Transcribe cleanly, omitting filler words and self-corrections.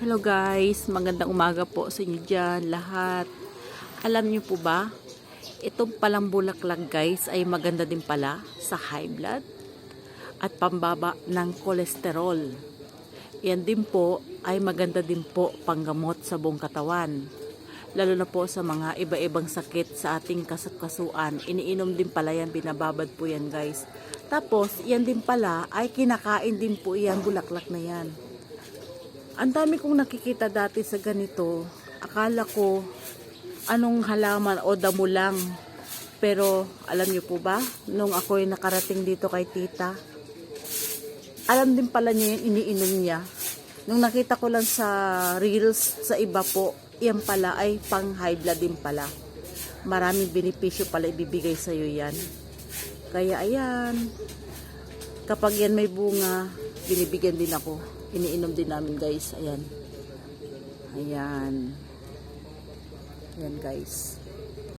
Hello guys, magandang umaga po sa inyo dyan lahat. Alam niyo po ba, itong palang bulaklak guys ay maganda din pala sa high blood at pambaba ng kolesterol. Yan din po ay maganda din po panggamot sa buong katawan. Lalo na po sa mga iba-ibang sakit sa ating kasukasuan. Iniinom din pala yan, binababad po yan guys. Tapos, yan din pala ay kinakain din po yan, bulaklak na yan. Ang dami kong nakikita dati sa ganito. Akala ko anong halaman o damo lang. Pero alam niyo po ba, nung ako'y nakarating dito kay tita, alam din pala niya yung iniinom niya. Nung nakita ko lang sa reels sa iba po, yan pala ay pang high blood din pala. Maraming benepisyo pala ibibigay sa iyo yan. Kaya ayan, kapag yan may bunga, binibigyan din ako. Iniinom din namin guys. Ayan. Ayan. Ayan guys.